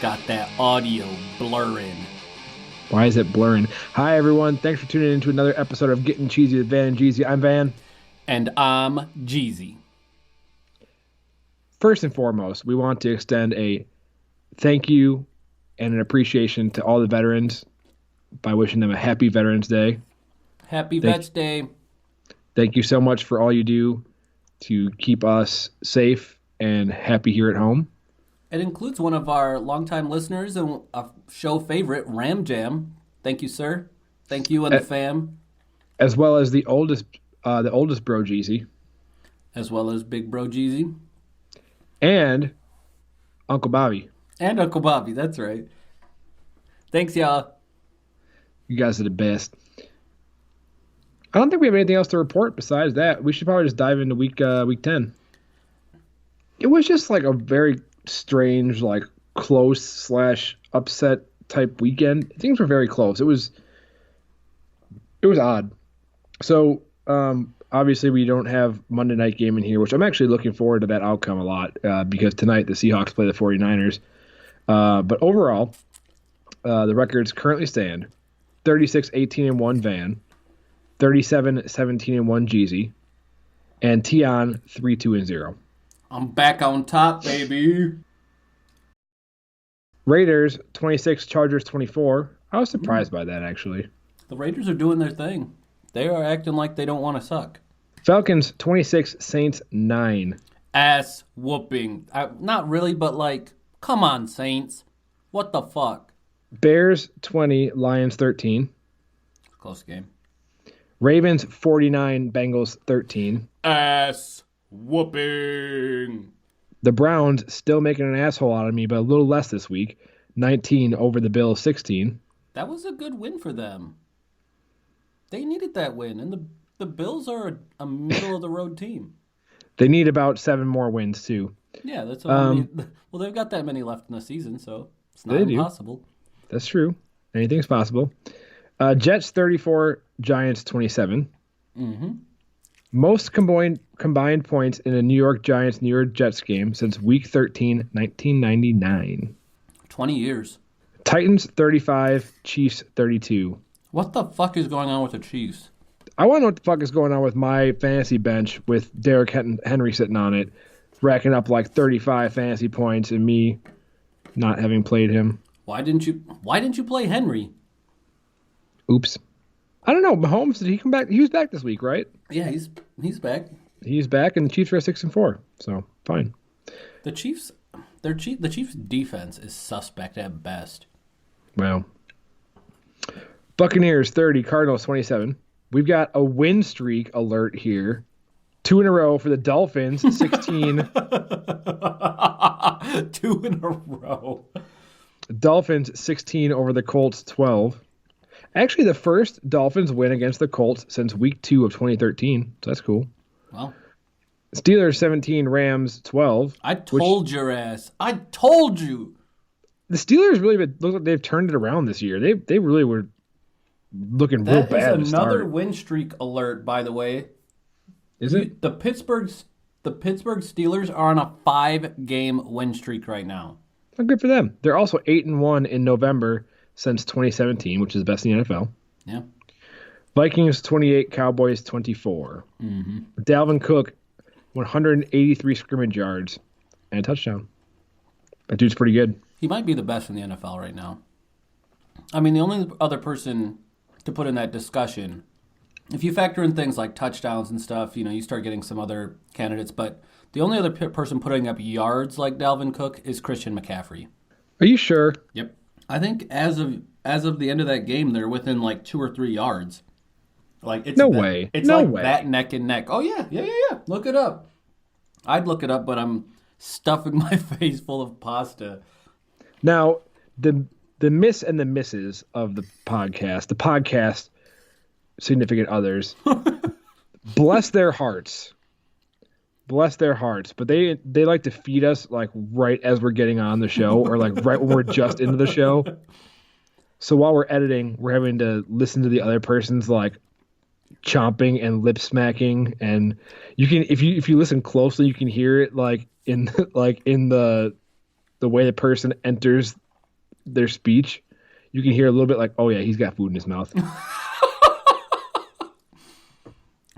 Got that audio blurring. Why is it blurring? Hi, everyone. Thanks for tuning in to another episode of Gettin Cheezy with Van and Jeezy. I'm Van. And I'm Jeezy. First and foremost, we want to extend a thank you and an appreciation to all the veterans by wishing them a happy Veterans Day. Happy Vets Day. Thank you so much for all you do to keep us safe and happy here at home. It includes one of our longtime listeners and a show favorite, Ram Jam. Thank you, sir. Thank you and the fam. As well as the oldest bro Jeezy. As well as Big Bro Jeezy. And Uncle Bobby. And Uncle Bobby, that's right. Thanks, y'all. You guys are the best. I don't think we have anything else to report besides that. We should probably just dive into week 10. It was just like a very strange, like close / upset type weekend. Things were very close. It was odd. So obviously we don't have Monday night game in here, which I'm actually looking forward to that outcome a lot because tonight the Seahawks play the 49ers. But overall, the records currently stand 36-18-1 Van, 37-17-1 Jeezy, and Tion 3-2-0. I'm back on top, baby. Raiders 26, Chargers 24. I was surprised by that, actually. The Raiders are doing their thing. They are acting like they don't want to suck. Falcons 26, Saints 9. Ass whooping. Not really, but like, come on, Saints. What the fuck? Bears 20, Lions 13. Close game. Ravens 49, Bengals 13. Ass whooping. The Browns still making an asshole out of me, but a little less this week. 19 over the Bills 16. That was a good win for them. They needed that win, and the Bills are a middle-of-the-road team. They need about 7 more wins, too. Yeah, that's what I mean. Well, they've got that many left in the season, so it's not impossible. That's true. Anything's possible. Jets 34, Giants 27. Mm-hmm. Most combined points in a New York Giants-New York Jets game since Week 13, 1999. 20 years. Titans 35, Chiefs 32. What the fuck is going on with the Chiefs? I want to know what the fuck is going on with my fantasy bench with Derrick Henry sitting on it, racking up like 35 fantasy points, and me not having played him. Why didn't you play Henry? Oops. I don't know. Mahomes, did he come back? He was back this week, right? Yeah, he's back. He's back, and the Chiefs are 6-4, so fine. The Chiefs defense is suspect at best. Wow. Buccaneers 30, Cardinals 27. We've got a win streak alert here. 2 in a row for the Dolphins, 16. 2 in a row. Dolphins 16 over the Colts 12. Actually, the first Dolphins win against the Colts since week 2 of 2013. So that's cool. Well, Steelers 17, Rams 12. I told your ass. I told you. The Steelers really look like they've turned it around this year. They really were looking real bad. That is another win streak alert, by the way. Is it? The Pittsburgh Steelers are on a 5-game win streak right now. Oh, good for them. They're also 8-1 in November since 2017, which is the best in the NFL. Yeah. Vikings 28, Cowboys 24. Mm-hmm. Dalvin Cook 183 scrimmage yards and a touchdown. That dude's pretty good. He might be the best in the NFL right now. I mean, the only other person to put in that discussion, if you factor in things like touchdowns and stuff, you start getting some other candidates, but the only other person putting up yards like Dalvin Cook is Christian McCaffrey. Are you sure? Yep. I think as of the end of that game, they're within like 2 or 3 yards. Like it's no way. It's no like way. that neck and neck. Oh yeah. Look it up. I'd look it up, but I'm stuffing my face full of pasta. Now the miss and the misses of the podcast significant others, bless their hearts. Bless their hearts, but they like to feed us like right as we're getting on the show or like right when we're just into the show. So while we're editing, we're having to listen to the other person's like chomping and lip smacking, and you can if you listen closely, you can hear it like in the way the person enters their speech, you can hear a little bit like, oh yeah, he's got food in his mouth.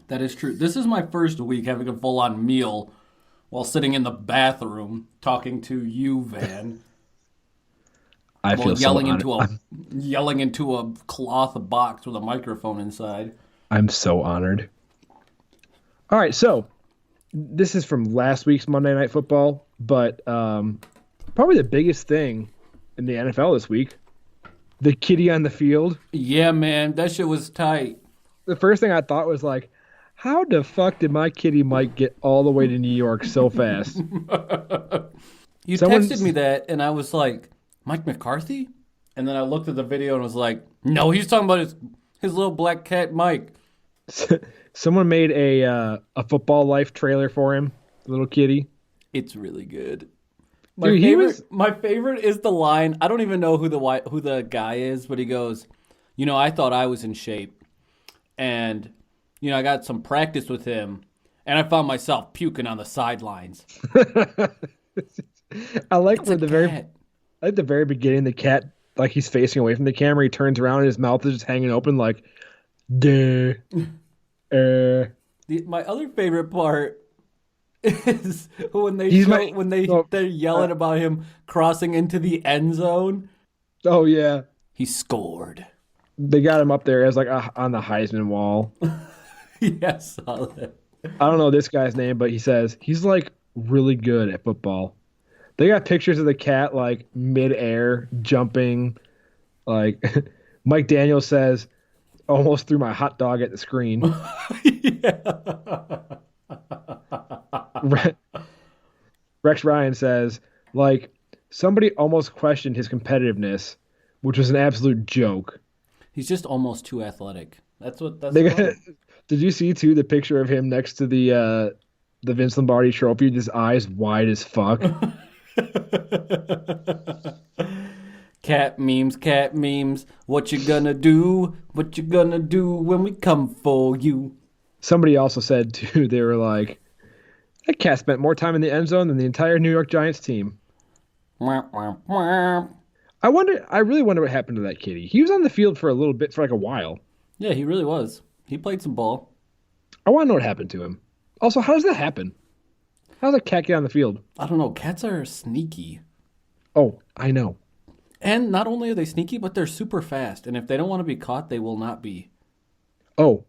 That is true. This is my first week having a full-on meal while sitting in the bathroom talking to you, Van. I While feel so honored. yelling into a cloth box with a microphone inside. I'm so honored. All right, so this is from last week's Monday Night Football, but probably the biggest thing in the NFL this week, the kitty on the field. Yeah, man, that shit was tight. The first thing I thought was like, how the fuck did my kitty Mike get all the way to New York so fast? You texted me that, and I was like, Mike McCarthy? And then I looked at the video and was like, no, he's talking about his little black cat Mike. Someone made a Football Life trailer for him, little kitty. It's really good. Dude, My favorite is the line. I don't even know who the guy is, but he goes, I thought I was in shape, and I got some practice with him, and I found myself puking on the sidelines. I like where the very beginning, the cat, like he's facing away from the camera, he turns around and his mouth is just hanging open, like, duh. My other favorite part is when they're yelling about him crossing into the end zone. Oh yeah, he scored. They got him up there as like on the Heisman wall. Yes, solid. I don't know this guy's name, but he says he's like really good at football. They got pictures of the cat like midair jumping. Like Mike Daniels says, almost threw my hot dog at the screen. Rex Ryan says, like, somebody almost questioned his competitiveness, which was an absolute joke. He's just almost too athletic. That's Did you see too the picture of him next to the Vince Lombardi trophy with his eyes wide as fuck? Cat memes. What you gonna do? What you gonna do when we come for you? Somebody also said too, they were like, that cat spent more time in the end zone than the entire New York Giants team. I really wonder what happened to that kitty. He was on the field for a little bit, for like a while. Yeah, he really was. He played some ball. I want to know what happened to him. Also, how does that happen? How does a cat get on the field? I don't know. Cats are sneaky. Oh, I know. And not only are they sneaky, but they're super fast. And if they don't want to be caught, they will not be. Oh,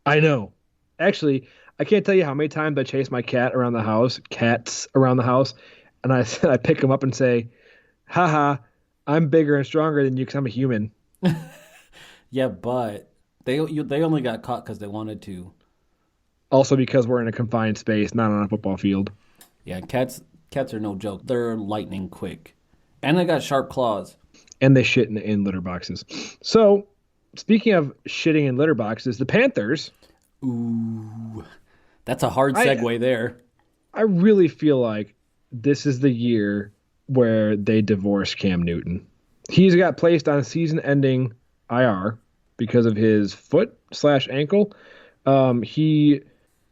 I know. Actually, I can't tell you how many times I chase my cats around the house, and I pick them up and say, haha, I'm bigger and stronger than you because I'm a human. Yeah, but they only got caught because they wanted to. Also because we're in a confined space, not on a football field. Yeah, cats are no joke. They're lightning quick. And they got sharp claws. And they shit in litter boxes. So, speaking of shitting in litter boxes, the Panthers. Ooh, that's a hard segue there. I really feel like this is the year where they divorce Cam Newton. He's got placed on a season-ending IR because of his foot/ankle. He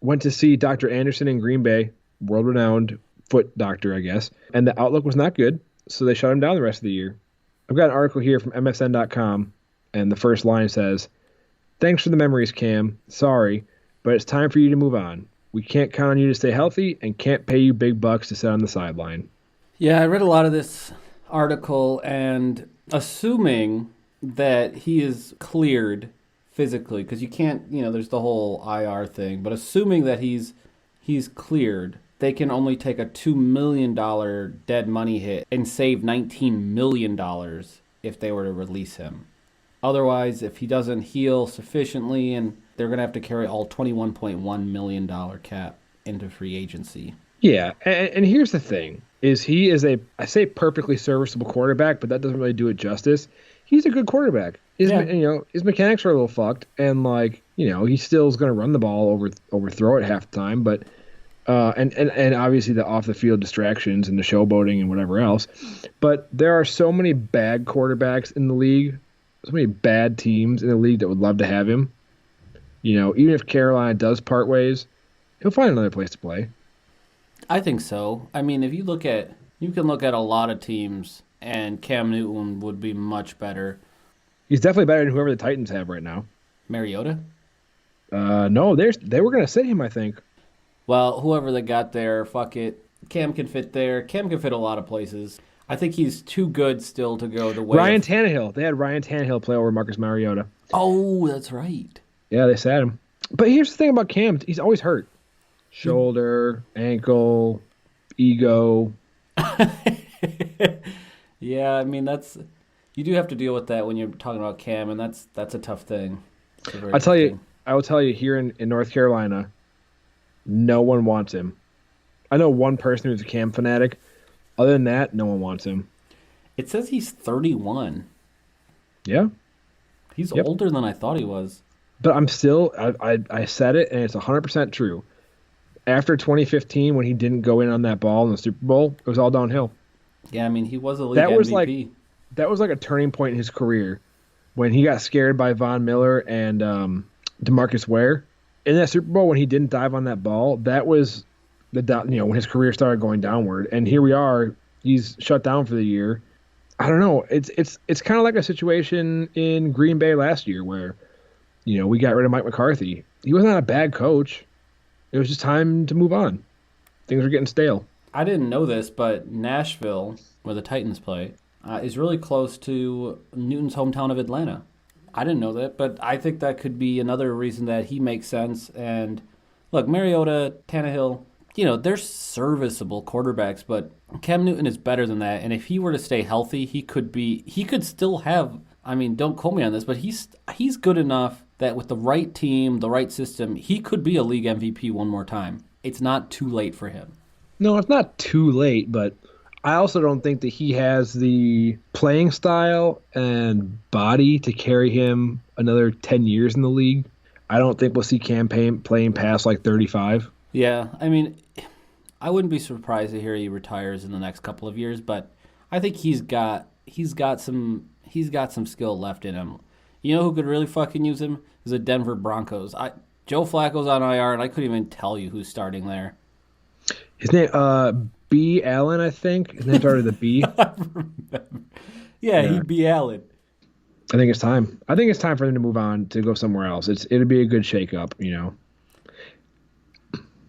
went to see Dr. Anderson in Green Bay, world-renowned foot doctor, I guess, and the outlook was not good, so they shut him down the rest of the year. I've got an article here from MSN.com, and the first line says, "Thanks for the memories, Cam. Sorry, but it's time for you to move on. We can't count on you to stay healthy and can't pay you big bucks to sit on the sideline." Yeah, I read a lot of this article, and assuming that he is cleared physically, because you can't, there's the whole IR thing, but assuming that he's cleared, they can only take a $2 million dead money hit and save $19 million if they were to release him. Otherwise, if he doesn't heal sufficiently, and they're going to have to carry all $21.1 million cap into free agency. Yeah, and here's the thing, is he is I say perfectly serviceable quarterback, but that doesn't really do it justice. He's a good quarterback. His mechanics are a little fucked, and he still is going to run the ball, overthrow it half the time, but and obviously the off the field distractions and the showboating and whatever else. But there are so many bad quarterbacks in the league, so many bad teams in the league that would love to have him. Even if Carolina does part ways, he'll find another place to play. I think so. I mean, if you can look at a lot of teams and Cam Newton would be much better. He's definitely better than whoever the Titans have right now. Mariota? No, they were gonna sit him, I think. Well, whoever they got there, fuck it. Cam can fit there. Cam can fit a lot of places. I think he's too good still to go the way Ryan of... Tannehill. They had Ryan Tannehill play over Marcus Mariota. Oh, that's right. Yeah, they sat him. But here's the thing about Cam: he's always hurt. Shoulder, ankle, ego. Yeah, I mean that's you do have to deal with that when you're talking about Cam, and that's a tough thing. It's a very I tough tell you, thing. I will tell you here in North Carolina, no one wants him. I know one person who's a Cam fanatic. Other than that, no one wants him. It says he's 31. Yeah, He's yep. older than I thought he was. But I'm still, I said it, and it's 100% true. After 2015, when he didn't go in on that ball in the Super Bowl, it was all downhill. Yeah, I mean he was a league That was MVP. that was like a turning point in his career when he got scared by Von Miller and DeMarcus Ware in that Super Bowl when he didn't dive on that ball. That was when his career started going downward. And here we are. He's shut down for the year. I don't know. It's kind of like a situation in Green Bay last year where we got rid of Mike McCarthy. He was not a bad coach. It was just time to move on. Things were getting stale. I didn't know this, but Nashville, where the Titans play, is really close to Newton's hometown of Atlanta. I didn't know that, but I think that could be another reason that he makes sense. And look, Mariota, Tannehill, they're serviceable quarterbacks, but Cam Newton is better than that. And if he were to stay healthy, he could still have. I mean, don't quote me on this, but he's good enough that with the right team, the right system, he could be a league MVP one more time. It's not too late for him. No, it's not too late, but I also don't think that he has the playing style and body to carry him another 10 years in the league. I don't think we'll see Cam playing past like 35. Yeah, I mean, I wouldn't be surprised to hear he retires in the next couple of years, but I think he's got some skill left in him. You know who could really fucking use him? Is the Denver Broncos. Joe Flacco's on IR, and I couldn't even tell you who's starting there. His name, B. Allen, I think. His name started with a B. I remember. Yeah, he'd be Allen. I think it's time. I think it's time for him to move on to go somewhere else. It'd be a good shakeup,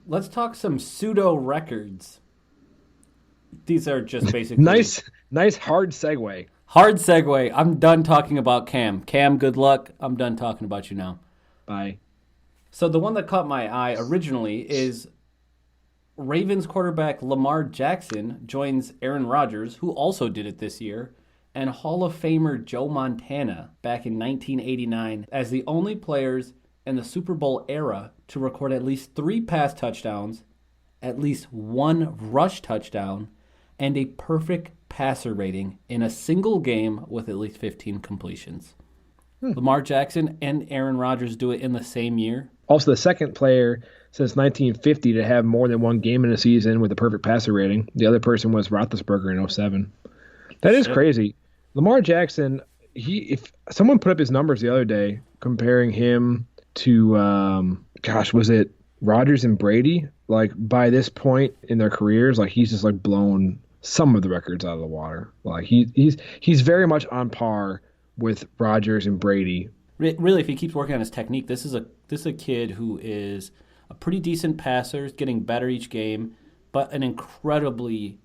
Let's talk some pseudo records. These are just basically nice hard segue. Hard segue. I'm done talking about Cam. Cam, good luck. I'm done talking about you now. Bye. So the one that caught my eye originally is Ravens quarterback Lamar Jackson joins Aaron Rodgers, who also did it this year, and Hall of Famer Joe Montana back in 1989 as the only players in the Super Bowl era to record at least 3 pass touchdowns, at least 1 rush touchdown, and a perfect passer rating in a single game with at least 15 completions. Lamar Jackson and Aaron Rodgers do it in the same year. Also, the second player since 1950 to have more than 1 game in a season with a perfect passer rating. The other person was Roethlisberger in 2007. That is crazy. Lamar Jackson, if someone put up his numbers the other day comparing him to, was it Rodgers and Brady? Like, by this point in their careers, like, he's just, like, blown some of the records out of the water. Like, he's very much on par with Rodgers and Brady. Really, if he keeps working on his technique, this is a kid who is a pretty decent passer, is getting better each game, but an incredibly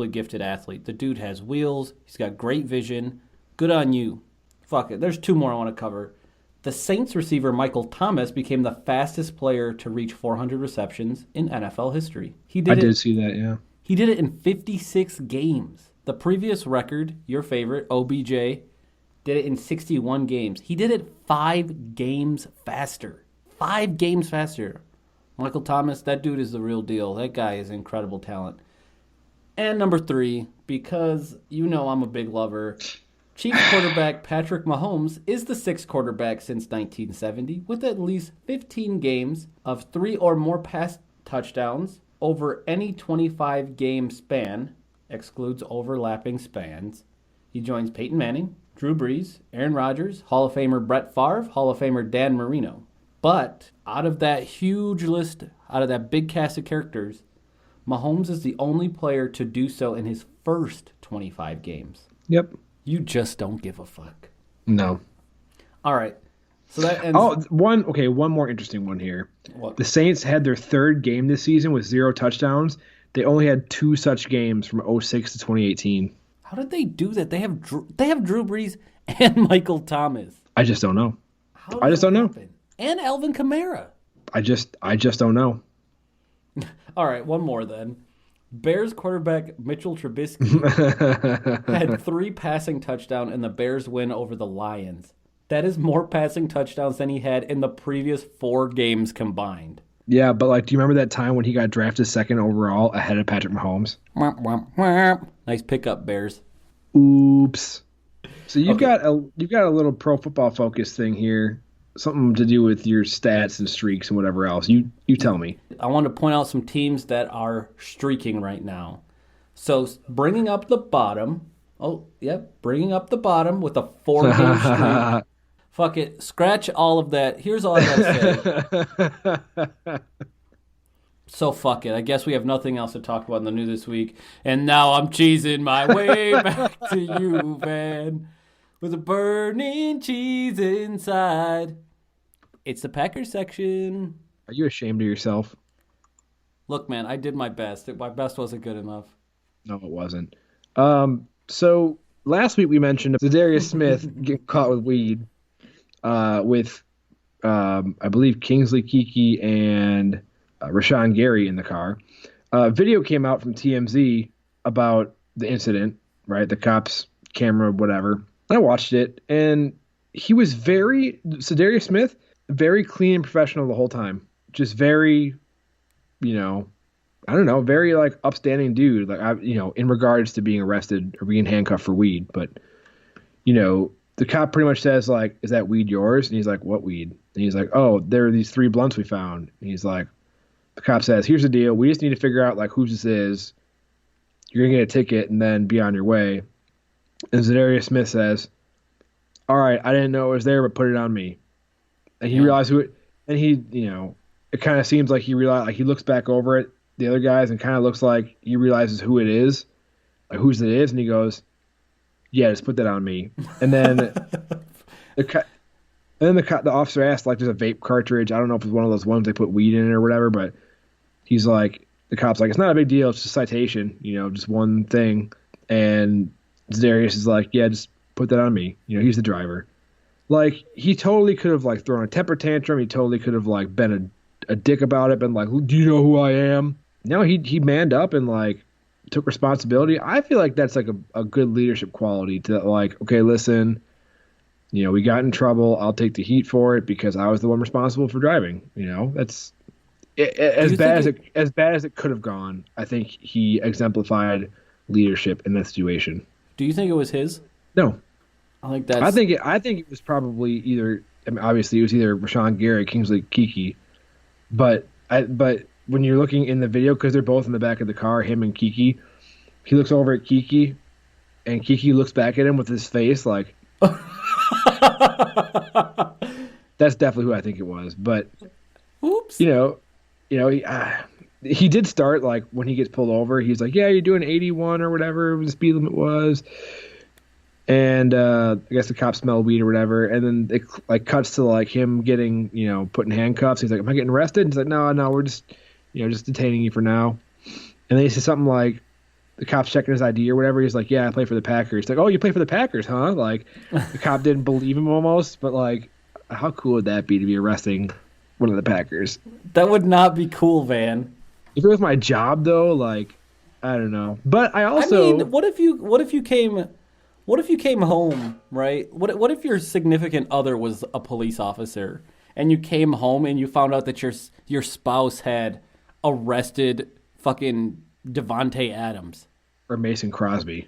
gifted athlete. The dude has wheels. He's got great vision. Good on you. Fuck it. There's 2 more I want to cover. The Saints receiver Michael Thomas became the fastest player to reach 400 receptions in NFL history. I did see that, yeah. He did it in 56 games. The previous record, your favorite, OBJ, did it in 61 games. He did it 5 games faster. 5 games faster. Michael Thomas, that dude is the real deal. That guy is incredible talent. And number 3, because I'm a big lover, Chiefs quarterback Patrick Mahomes is the 6th quarterback since 1970 with at least 15 games of 3 or more pass touchdowns over any 25-game span, excludes overlapping spans. He joins Peyton Manning, Drew Brees, Aaron Rodgers, Hall of Famer Brett Favre, Hall of Famer Dan Marino. But out of that huge list, out of that big cast of characters, Mahomes is the only player to do so in his first 25 games. Yep. You just don't give a fuck. No. All right. So that ends. Oh, one more interesting one here. What? The Saints had their third game this season with 0 touchdowns. They only had 2 such games from 06 to 2018. How did they do that? They have Drew Brees and Michael Thomas. I just don't know. How I just don't know. happen? And Alvin Kamara. I just don't know. All right, one more then. Bears quarterback Mitchell Trubisky had 3 passing touchdowns in the Bears win over the Lions. That is more passing touchdowns than he had in the previous 4 games combined. Yeah, but like, do you remember that time when he got drafted second overall ahead of Patrick Mahomes? Nice pickup, Bears. Oops. So you've got a little Pro Football Focus thing here, something to do with your stats and streaks and whatever else. You tell me. I want to point out some teams that are streaking right now. So bringing up the bottom. Oh, yep, bringing up the bottom with a 4-game streak. Fuck it. Scratch all of that. Here's all I gotta say. So fuck it. I guess we have nothing else to talk about in the news this week. And now I'm cheesing my way back to you, Van. With a burning cheese inside. It's the Packers section. Are you ashamed of yourself? Look, man, I did my best. My best wasn't good enough. No, it wasn't. So last week we mentioned Zadarius Smith getting caught with weed. With I believe Kingsley Keke and Rashawn Gary in the car. Video came out from TMZ about the incident, right? The cops, camera, whatever. I watched it, and he was Zadarius Smith, very clean and professional the whole time. Just very, very like upstanding dude. Like in regards to being arrested or being handcuffed for weed, but the cop pretty much says, like, is that weed yours? And he's like, what weed? And he's like, oh, there are these 3 blunts we found. And he's like, the cop says, here's the deal. We just need to figure out, like, whose this is. You're going to get a ticket and then be on your way. And Zadarius Smith says, all right, I didn't know it was there, but put it on me. And he realized who it, and he, it kind of seems like he realized, like, he looks back over at the other guys and kind of looks like he realizes who it is, like, whose it is. And he goes, yeah, just put that on me. And then the officer asked, like, there's a vape cartridge. I don't know if it's one of those ones they put weed in or whatever, but he's like, the cop's like, it's not a big deal. It's just a citation, just one thing. And Zadarius is like, yeah, just put that on me. He's the driver. Like, he totally could have, like, thrown a temper tantrum. He totally could have, like, been a dick about it, been like, do you know who I am? No, he manned up and, like, took responsibility. I feel like that's like a good leadership quality to, like, okay, listen, we got in trouble. I'll take the heat for it because I was the one responsible for driving. That's as bad as it could have gone. I think he exemplified leadership in that situation. Do you think it was his? No, I think I think it was probably either. I mean, obviously it was either Rashawn Gary, Kingsley Keke, but when you're looking in the video, because they're both in the back of the car, him and Keke, he looks over at Keke, and Keke looks back at him with his face like, that's definitely who I think it was. But, oops, he did start, like, when he gets pulled over, he's like, yeah, you're doing 81 or whatever the speed limit was. And I guess the cops smelled weed or whatever. And then it, like, cuts to, like, him getting, put in handcuffs. He's like, am I getting arrested? And he's like, no, we're just, just detaining you for now. And then he says something like, the cop's checking his ID or whatever. He's like, yeah, I play for the Packers. He's like, oh, you play for the Packers, huh? Like, the cop didn't believe him almost. But, like, how cool would that be to be arresting one of the Packers? That would not be cool, Van. If it was my job, though, like, I don't know. But I also... I mean, what if you came home, right? What if your significant other was a police officer and you came home and you found out that your spouse had arrested fucking Devontae Adams or Mason Crosby?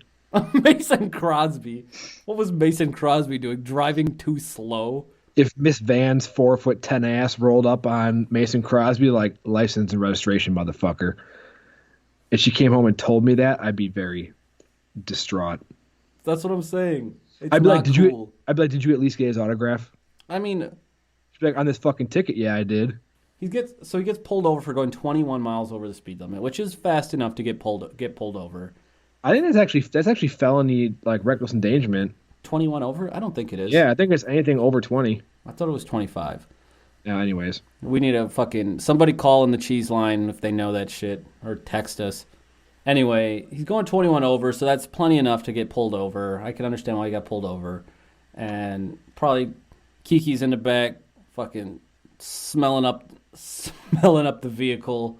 Mason Crosby. What was Mason Crosby doing? Driving too slow? If Miss Van's 4'10" ass rolled up on Mason Crosby, like, license and registration, motherfucker, if she came home and told me that, I'd be very distraught. That's what I'm saying. I'd be like, did you at least get his autograph? I mean, she'd be like, on this fucking ticket, yeah, I did. he gets pulled over for going 21 miles over the speed limit, which is fast enough to get pulled over. I think that's actually felony like reckless endangerment. 21 over? I don't think it is. Yeah, I think it's anything over 20. I thought it was 25. Yeah, anyways. We need a fucking somebody call in the cheese line if they know that shit or text us. Anyway, he's going 21 over, so that's plenty enough to get pulled over. I can understand why he got pulled over. And probably Kiki's in the back fucking smelling up the vehicle.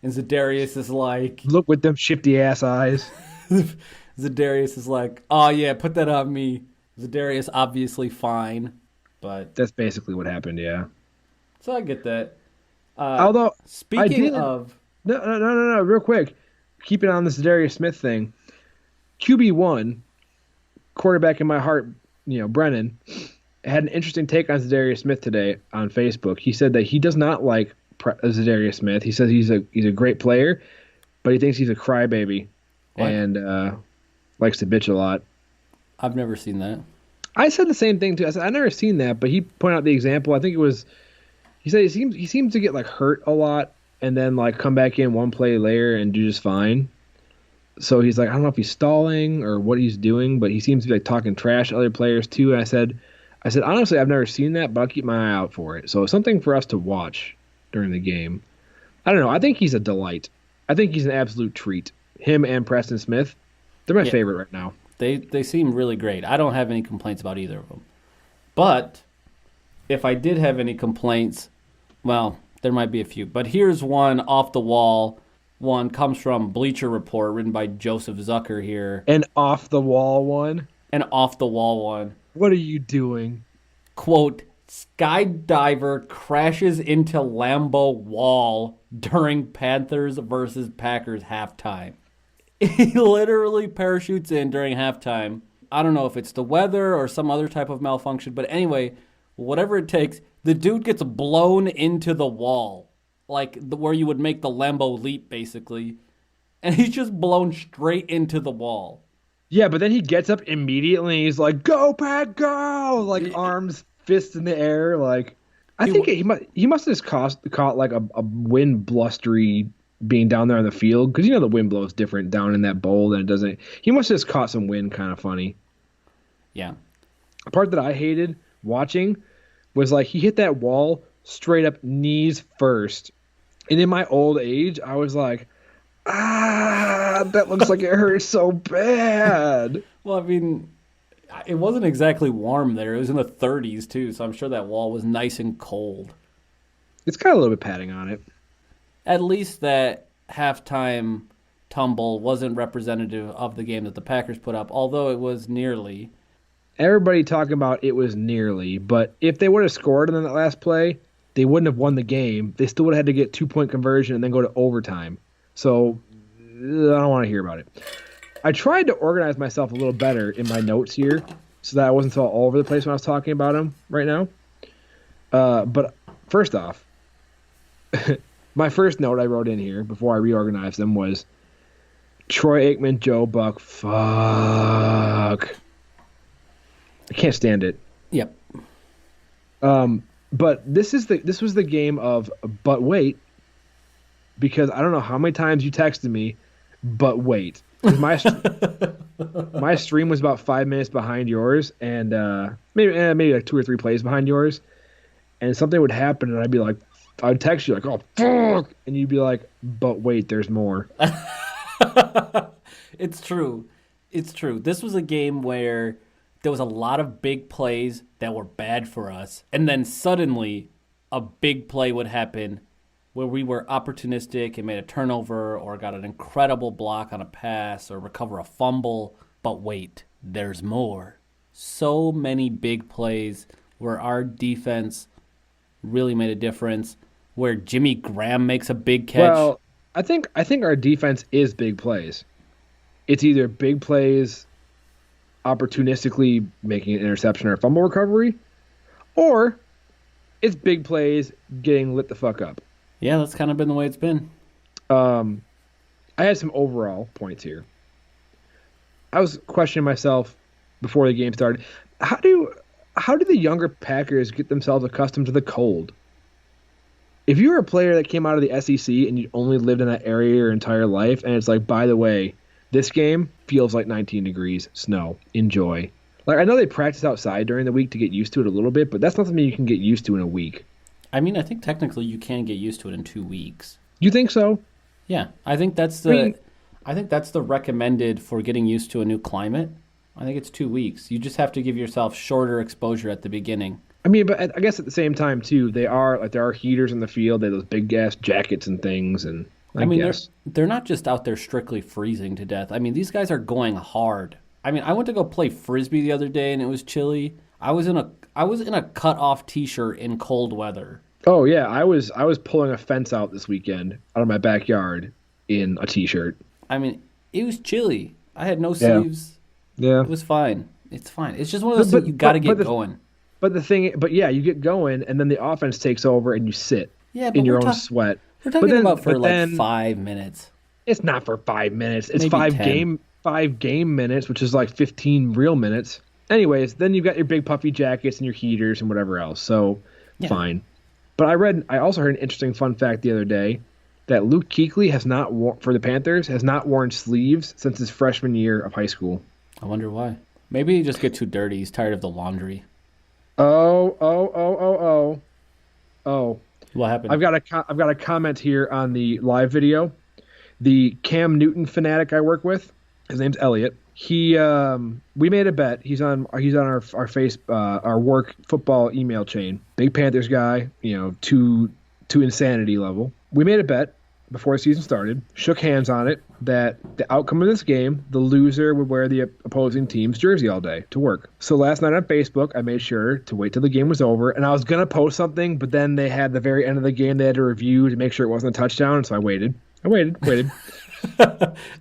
And Zedarius is like, Look with them shifty ass eyes. Zedarius is like, oh yeah, put that on me. Zedarius obviously fine, but That's basically what happened, yeah. so I get that. Although Speaking of, no, real quick. Keeping on this Darius Smith thing. QB1, quarterback in my heart, Brennan, had an interesting take on Zadarius Smith today on Facebook. He said that he does not like Zadarius Smith. He says he's a great player, but he thinks he's a crybaby and likes to bitch a lot. I've never seen that. I said the same thing too. I said I've never seen that, but he pointed out the example. I think it was he said he seems to get like hurt a lot and then like come back in one play later and do just fine. So he's like, I don't know if he's stalling or what he's doing, but he seems to be like talking trash to other players too. And I said honestly, I've never seen that, but I'll keep my eye out for it. So it's something for us to watch during the game. I don't know. I think he's a delight. I think he's an absolute treat. Him and Preston Smith, they're my favorite right now. They seem really great. I don't have any complaints about either of them. But if I did have any complaints, well, there might be a few. But here's one off the wall. One comes from Bleacher Report, written by Joseph Zucker here. An off the wall one? An off the wall one. What are you doing? Quote, skydiver crashes into Lambeau wall during Panthers versus Packers halftime. He literally parachutes in during halftime. I don't know if it's the weather or some other type of malfunction, but anyway, whatever it takes, the dude gets blown into the wall, like where you would make the Lambeau leap, basically, and he's just blown straight into the wall. Yeah, but then he gets up immediately and he's like, "Go, Pack, go!" Like arms, fists in the air. Like I think he must have just caught like a wind blustery being down there on the field, because the wind blows different down in that bowl than it doesn't. He must have just caught some wind, kind of funny. Yeah. The part that I hated watching was like he hit that wall straight up knees first, and in my old age, I was like, that looks like it hurts so bad. Well, I mean, it wasn't exactly warm there. It was in the 30s too, so I'm sure that wall was nice and cold. It's got a little bit padding on it. At least that halftime tumble wasn't representative of the game that the Packers put up, although it was nearly. Everybody talking about it was nearly, but if they would have scored in that last play, they wouldn't have won the game. They still would have had to get 2-point conversion and then go to overtime. So I don't want to hear about it. I tried to organize myself a little better in my notes here so that I wasn't so all over the place when I was talking about them right now. But first off, my first note I wrote in here before I reorganized them was Troy Aikman, Joe Buck, fuck. I can't stand it. Yep. But this was the game of but wait, because I don't know how many times you texted me, but wait. My stream was about 5 minutes behind yours, and maybe like 2 or 3 plays behind yours, and something would happen, and I'd text you like, oh fuck, and you'd be like, but wait, there's more. It's true. This was a game where there was a lot of big plays that were bad for us, and then suddenly a big play would happen where we were opportunistic and made a turnover or got an incredible block on a pass or recover a fumble. But wait, there's more. So many big plays where our defense really made a difference, where Jimmy Graham makes a big catch. Well, I think our defense is big plays. It's either big plays opportunistically making an interception or a fumble recovery, or it's big plays getting lit the fuck up. Yeah, that's kind of been the way it's been. I had some overall points here. I was questioning myself before the game started. How do the younger Packers get themselves accustomed to the cold? If you were a player that came out of the SEC and you only lived in that area your entire life, and it's like, by the way, this game feels like 19 degrees, snow, enjoy. Like, I know they practice outside during the week to get used to it a little bit, but that's not something you can get used to in a week. I mean, I think technically you can get used to it in 2 weeks. You think so? Yeah, I think that's I mean, the recommended for getting used to a new climate. I think it's 2 weeks. You just have to give yourself shorter exposure at the beginning. but I guess at the same time too, there are heaters in the field. They have those big gas jackets and things, and I I mean, guess they're not just out there strictly freezing to death. I mean, these guys are going hard. I mean, I went to go play frisbee the other day and it was chilly. I was in a cut off t-shirt in cold weather. Oh yeah, I was pulling a fence out this weekend out of my backyard in a t-shirt. I mean, it was chilly. I had no Yeah, sleeves. yeah. It was fine. It's fine. It's just one of But those things you but got to but but get the going. but yeah, you get going and then the offense takes over and you sit Yeah, in but your own sweat. we're But talking then about for but like then 5 minutes, it's not for 5 minutes. It's maybe 10. five game minutes, which is like 15 real minutes. Anyways, then you've got your big puffy jackets and your heaters and whatever else. So Yeah. fine. But I also heard an interesting fun fact the other day that Luke Kuechly has not worn for the Panthers has not worn sleeves since his freshman year of high school. I wonder why. Maybe he just get too dirty. He's tired of the laundry. Oh, oh, oh, oh, oh, oh. What happened? I've got a comment here on the live video. The Cam Newton fanatic I work with, his name's Elliot. We made a bet. He's on our work football email chain. Big Panthers guy, to insanity level. We made a bet before the season started. Shook hands on it that the outcome of this game, the loser would wear the opposing team's jersey all day to work. So last night on Facebook, I made sure to wait till the game was over, and I was gonna post something, but then they had the very end of the game they had to review to make sure it wasn't a touchdown, so I waited. Waited.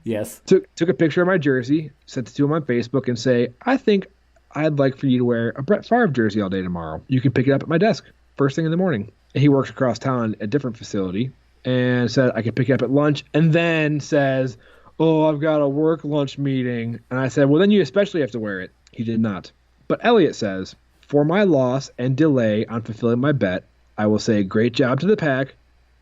Yes. Took a picture of my jersey, sent it to him on Facebook, and say, I think I'd like for you to wear a Brett Favre jersey all day tomorrow. You can pick it up at my desk first thing in the morning. And he works across town at a different facility, and said I could pick it up at lunch, and then says, oh, I've got a work lunch meeting. And I said, well, then you especially have to wear it. He did not. But Elliot says, for my loss and delay on fulfilling my bet, I will say great job to the Pack,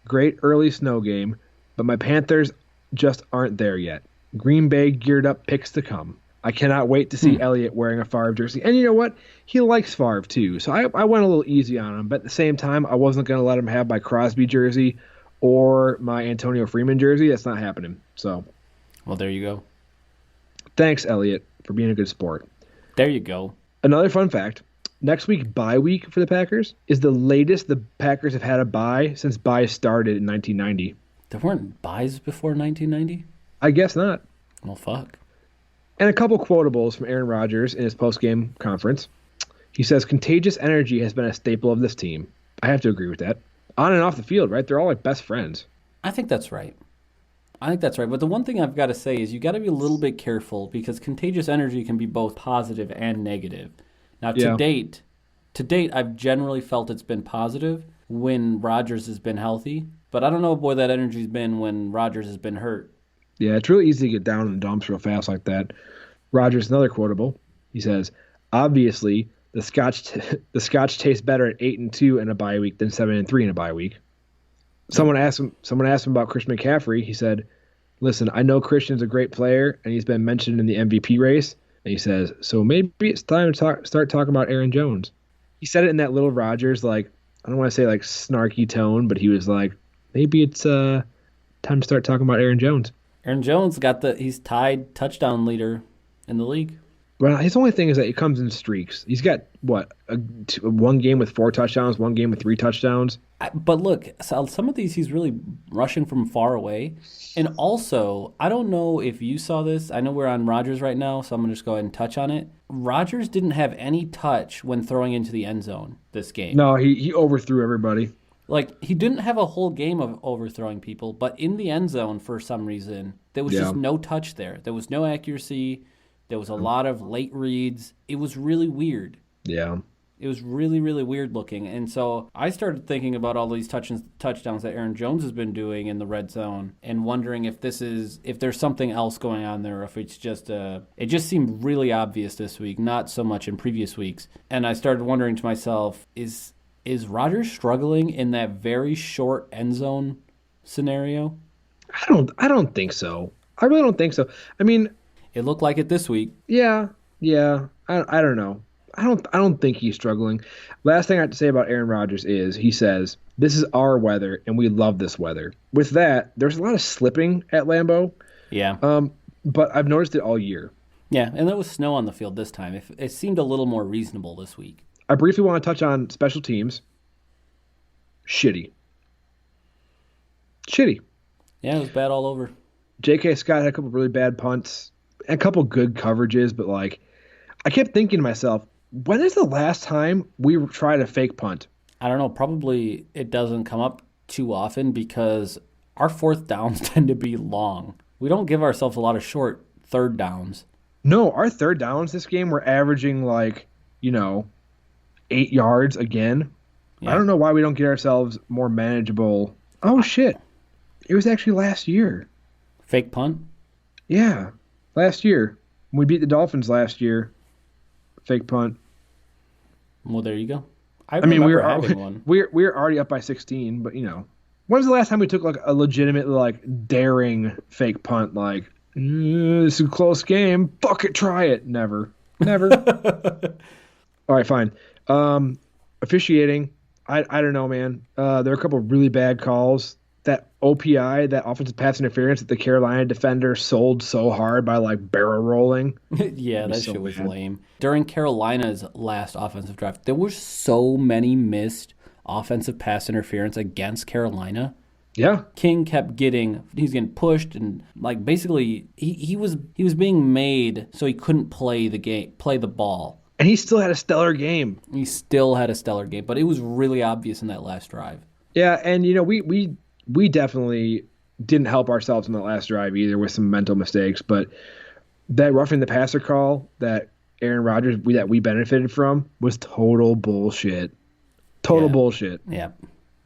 great early snow game, but my Panthers just aren't there yet. Green Bay geared up picks to come. I cannot wait to see Elliott wearing a Favre jersey. And you know what? He likes Favre too. So I went a little easy on him. But at the same time, I wasn't going to let him have my Crosby jersey or my Antonio Freeman jersey. That's not happening. So Well, there you go. thanks, Elliott, for being a good sport. There you go. Another fun fact. Next week, bye week for the Packers is the latest the Packers have had a bye since bye started in 1990. There weren't buys before 1990? I guess not. Well, fuck. And a couple quotables from Aaron Rodgers in his post-game conference. He says, contagious energy has been a staple of this team. I have to agree with that. On and off the field, right? They're all like best friends. I think that's right. But the one thing I've got to say is you got to be a little bit careful because contagious energy can be both positive and negative. Now, Yeah. to date, I've generally felt it's been positive when Rodgers has been healthy. But I don't know what that energy's been when Rodgers has been hurt. Yeah, it's really easy to get down in the dumps real fast like that. Rodgers, another quotable. He says, obviously, the Scotch tastes better at 8-2 in a bye week than 7-3 in a bye week. Someone asked him about Christian McCaffrey. He said, listen, I know Christian's a great player, and he's been mentioned in the MVP race. And he says, so maybe it's time to start talking about Aaron Jones. He said it in that little Rodgers, like, I don't want to say like snarky tone, but he was like, maybe it's time to start talking about Aaron Jones. Aaron Jones he's tied touchdown leader in the league. Well, his only thing is that it comes in streaks. He's got, one game with 4 touchdowns, one game with 3 touchdowns. But look, some of these he's really rushing from far away. And also, I don't know if you saw this. I know we're on Rodgers right now, so I'm going to just go ahead and touch on it. Rodgers didn't have any touch when throwing into the end zone this game. No, he overthrew everybody. Like, he didn't have a whole game of overthrowing people, but in the end zone, for some reason, there was just no touch there. There was no accuracy. There was a lot of late reads. It was really weird. Yeah. It was really, really weird looking. And so I started thinking about all these touchdowns that Aaron Jones has been doing in the red zone and wondering if there's something else going on there, or if it's just it just seemed really obvious this week, not so much in previous weeks. And I started wondering to myself, is Is Rodgers struggling in that very short end zone scenario? I don't think so. I really don't think so. I mean, It looked like it this week. yeah, yeah. I don't know. I don't think he's struggling. Last thing I have to say about Aaron Rodgers is he says, "This is our weather and we love this weather." With that, there's a lot of slipping at Lambeau. Yeah. But I've noticed it all year. Yeah, and there was snow on the field this time. It seemed a little more reasonable this week. I briefly want to touch on special teams. Shitty. Shitty. Yeah, it was bad all over. J.K. Scott had a couple really bad punts, and a couple good coverages, but like, I kept thinking to myself, when is the last time we tried a fake punt? I don't know. Probably it doesn't come up too often because our fourth downs tend to be long. We don't give ourselves a lot of short third downs. No, our third downs this game were averaging like, 8 yards again. Yeah. I don't know why we don't get ourselves more manageable. Oh shit. It was actually last year. Fake punt? Yeah. Last year. We beat the Dolphins last year. Fake punt. Well, there you go. I mean, remember having one. we're already up by 16, but when's the last time we took like a legitimate like daring fake punt like this is a close game. Fuck it, try it. Never. All right, fine. Officiating. I don't know, man. There are a couple of really bad calls. That OPI, that offensive pass interference that the Carolina defender sold so hard by like barrel rolling. Yeah, that shit was lame. During Carolina's last offensive drive, there were so many missed offensive pass interference against Carolina. Yeah. King kept he's getting pushed and like basically he was being made so he couldn't play the ball. And he still had a stellar game. He still had a stellar game, but it was really obvious in that last drive. Yeah, and we definitely didn't help ourselves in that last drive either with some mental mistakes, but that roughing the passer call that Aaron Rodgers that we benefited from was total bullshit. Bullshit. Yeah.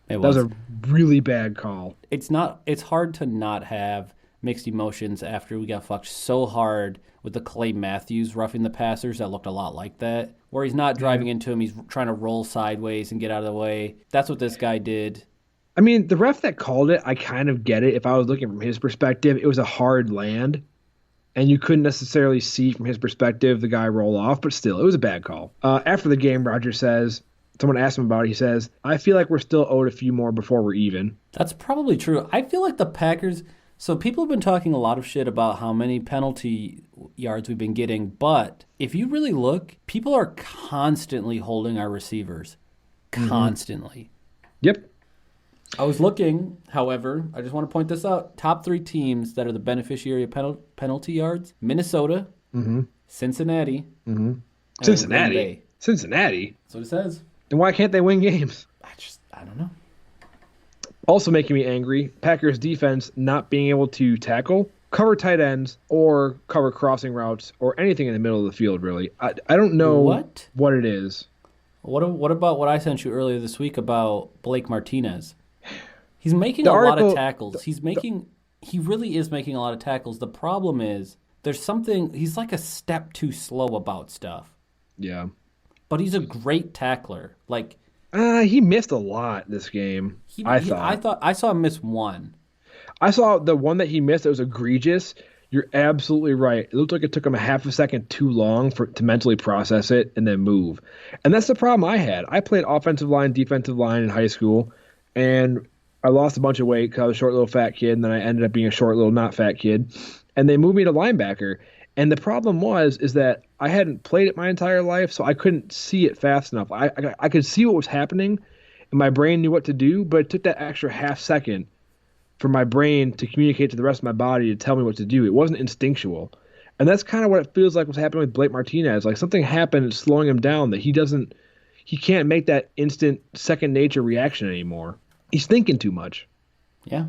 That was a really bad call. It's hard to not have mixed emotions after we got fucked so hard with the Clay Matthews roughing the passers that looked a lot like that, where he's not driving into him, he's trying to roll sideways and get out of the way. That's what this guy did. I mean, the ref that called it, I kind of get it. If I was looking from his perspective, it was a hard land, and you couldn't necessarily see from his perspective the guy roll off, but still, it was a bad call. After the game, Rodgers says, someone asked him about it, he says, "I feel like we're still owed a few more before we're even." That's probably true. I feel like the Packers... So people have been talking a lot of shit about how many penalty yards we've been getting, but if you really look, people are constantly holding our receivers. Constantly. Yep. I was looking, however, I just want to point this out. Top 3 teams that are the beneficiary of penalty yards: Minnesota, Cincinnati, and Cincinnati. Green Bay. Cincinnati? That's what it says. Then why can't they win games? I don't know. Also making me angry, Packers defense not being able to tackle, cover tight ends, or cover crossing routes, or anything in the middle of the field, really. I don't know what it is. What about what I sent you earlier this week about Blake Martinez? He's making a lot of tackles. He really is making a lot of tackles. The problem is he's like a step too slow about stuff. Yeah. But he's a great tackler. Like, he missed a lot this game. I thought I saw him miss one. I saw the one that he missed that was egregious. You're absolutely right. It looked like it took him a half a second too long to mentally process it and then move. And that's the problem I had. I played offensive line, defensive line in high school, and I lost a bunch of weight because I was a short little fat kid, and then I ended up being a short little not fat kid. And they moved me to linebacker. And the problem is that I hadn't played it my entire life, so I couldn't see it fast enough. I could see what was happening, and my brain knew what to do, but it took that extra half second for my brain to communicate to the rest of my body to tell me what to do. It wasn't instinctual. And that's kind of what it feels like was happening with Blake Martinez. Like something happened slowing him down that he can't make that instant second nature reaction anymore. He's thinking too much. Yeah.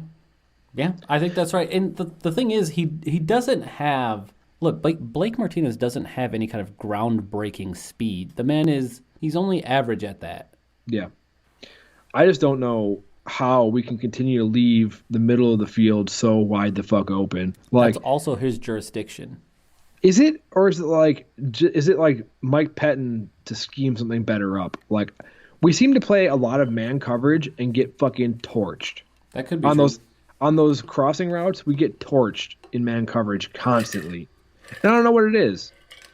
Yeah, I think that's right. And the thing is, he doesn't have... Look, Blake Martinez doesn't have any kind of groundbreaking speed. The man he's only average at that. Yeah. I just don't know how we can continue to leave the middle of the field so wide the fuck open. Like, that's also his jurisdiction. Is it, or is it like Mike Pettin to scheme something better up? Like, We seem to play a lot of man coverage and get fucking torched. That could be On true. those crossing routes, we get torched in man coverage constantly. And I don't know what it is.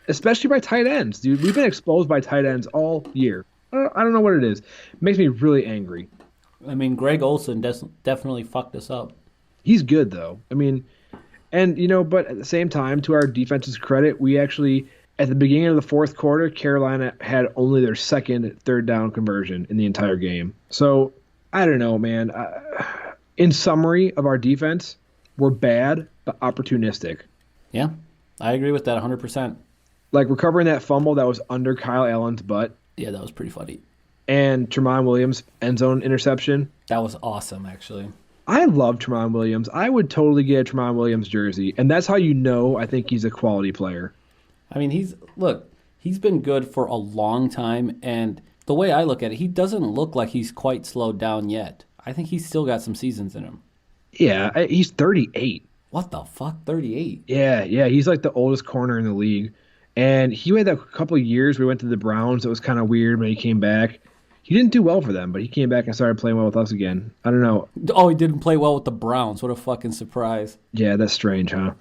Especially by tight ends, dude. We've been exposed by tight ends all year. I don't know what it is. It makes me really angry. I mean, Greg Olson definitely fucked us up. He's good though. I mean, and but at the same time, to our defense's credit, we actually at the beginning of the fourth quarter, Carolina had only their second third down conversion in the entire game. So I don't know, man. In summary of our defense, we're bad but opportunistic. Yeah, I agree with that 100%. Like recovering that fumble that was under Kyle Allen's butt Yeah, that was pretty funny. and Tremont Williams' end zone interception. That was awesome, actually. I love Tremont Williams. I would totally get a Tremont Williams jersey, and that's how I think he's a quality player. I mean, he's been good for a long time, and the way I look at it, he doesn't look like he's quite slowed down yet. I think he's still got some seasons in him. Yeah, he's 38. What the fuck, 38? Yeah, he's like the oldest corner in the league. And he had that couple of years we went to the Browns. It was kind of weird when he came back. He didn't do well for them, but he came back and started playing well with us again. I don't know. Oh, he didn't play well with the Browns. What a fucking surprise. Yeah, that's strange, huh?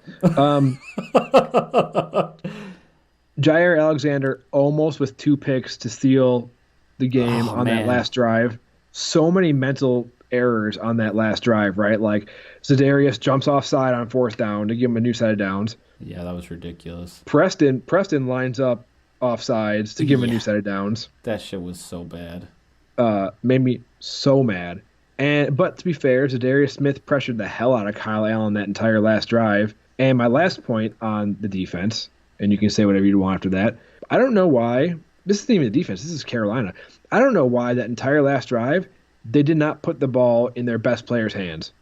Jair Alexander almost with 2 picks to steal the game on that last drive. So many mental errors on that last drive, right? Like Za'Darius jumps offside on 4th down to give him a new set of downs. Yeah, that was ridiculous. Preston lines up offsides to give him a new set of downs. That shit was so bad. Made me so mad. But to be fair, Za'Darius Smith pressured the hell out of Kyle Allen that entire last drive. And my last point on the defense, and you can say whatever you want after that. I don't know why. This isn't even the defense. This is Carolina. I don't know why that entire last drive they did not put the ball in their best player's hands,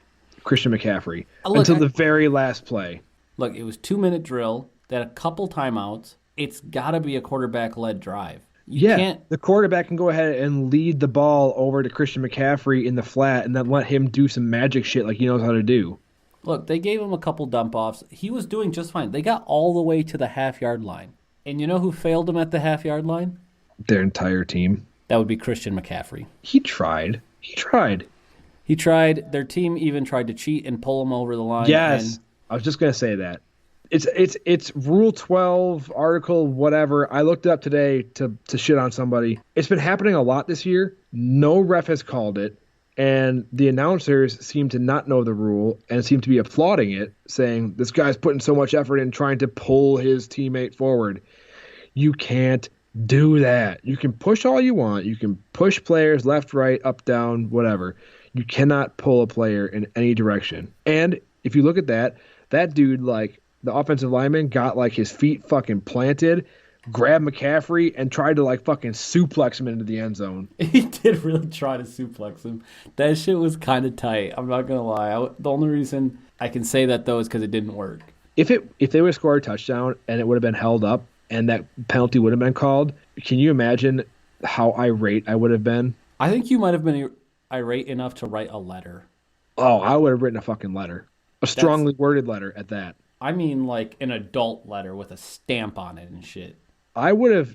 Christian McCaffrey, until the very last play. Look, it was 2-minute drill. They had a couple timeouts. It's got to be a quarterback-led drive. You can't... The quarterback can go ahead and lead the ball over to Christian McCaffrey in the flat and then let him do some magic shit like he knows how to do. Look, they gave him a couple dump-offs. He was doing just fine. They got all the way to the half-yard line. And you know who failed him at the half-yard line? Their entire team. That would be Christian McCaffrey. He tried. Their team even tried to cheat and pull him over the line. Yes. I was just going to say that. It's Rule 12, Article whatever. I looked it up today to shit on somebody. It's been happening a lot this year. No ref has called it. And the announcers seem to not know the rule and seem to be applauding it, saying this guy's putting so much effort in trying to pull his teammate forward. You can't do that. You can push all you want. You can push players left, right, up, down, whatever. You cannot pull a player in any direction. And if you look at that dude, like the offensive lineman, got like his feet fucking planted, grabbed McCaffrey, and tried to like fucking suplex him into the end zone. He did really try to suplex him. That shit was kind of tight. I'm not gonna lie. The only reason I can say that though is because it didn't work. If they would have scored a touchdown and it would have been held up and that penalty would have been called, can you imagine how irate I would have been? I think you might have been irate enough to write a letter. Oh, I would have written a fucking letter. A strongly worded letter at that. I mean like an adult letter with a stamp on it and shit. I would have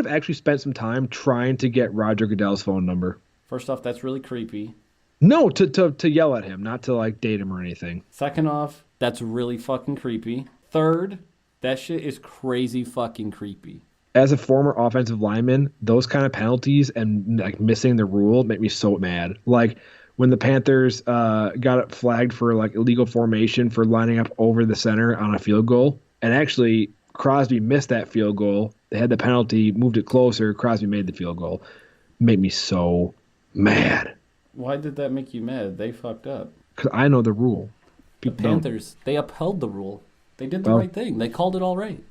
actually spent some time trying to get Roger Goodell's phone number. First off, that's really creepy. No, to yell at him, not to like date him or anything. Second off, that's really fucking creepy. Third, that shit is crazy fucking creepy. As a former offensive lineman, those kind of penalties and like missing the rule make me so mad. Like when the Panthers got it flagged for like illegal formation for lining up over the center on a field goal, and actually Crosby missed that field goal. They had the penalty, moved it closer. Crosby made the field goal. Made me so mad. Why did that make you mad? They fucked up. Because I know the rule. The Panthers, they upheld the rule. They did the right thing. They called it all right.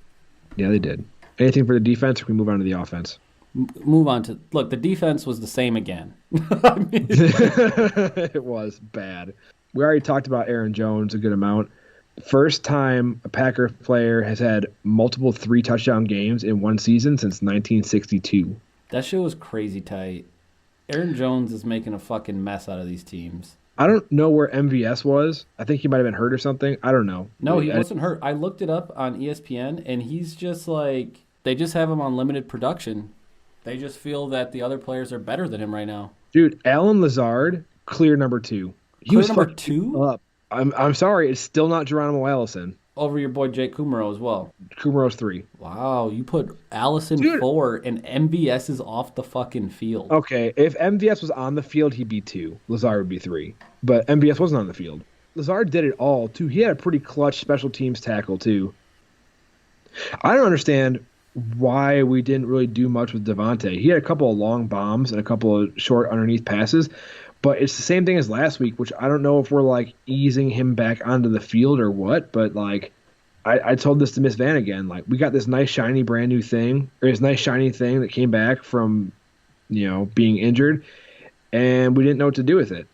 Yeah, they did. Anything for the defense, or we move on to the offense? Move on to... Look, the defense was the same again. It was bad. We already talked about Aaron Jones a good amount. First time a Packer player has had multiple 3-touchdown games in one season since 1962. That shit was crazy tight. Aaron Jones is making a fucking mess out of these teams. I don't know where MVS was. I think he might have been hurt or something. I don't know. No, he wasn't hurt. I looked it up on ESPN, and he's just like... They just have him on limited production. They just feel that the other players are better than him right now. Dude, Alan Lazard, clear number 2. He Clear was number fucking two up. I'm sorry, it's still not Geronimo Allison. over your boy Jake Kumaro as well. Kumaro's 3. Wow, you put Allison Dude. 4 and MVS is off the fucking field. Okay, if MVS was on the field, he'd be 2. Lazard would be 3. But MVS wasn't on the field. Lazard did it all, too. He had a pretty clutch special teams tackle, too. I don't understand why we didn't really do much with Devontae. He had a couple of long bombs and a couple of short underneath passes, but it's the same thing as last week, which I don't know if we're like easing him back onto the field or what, but like I told this to Miss Van again, like we got this nice shiny brand new thing, or this nice shiny thing that came back from, being injured, and we didn't know what to do with it.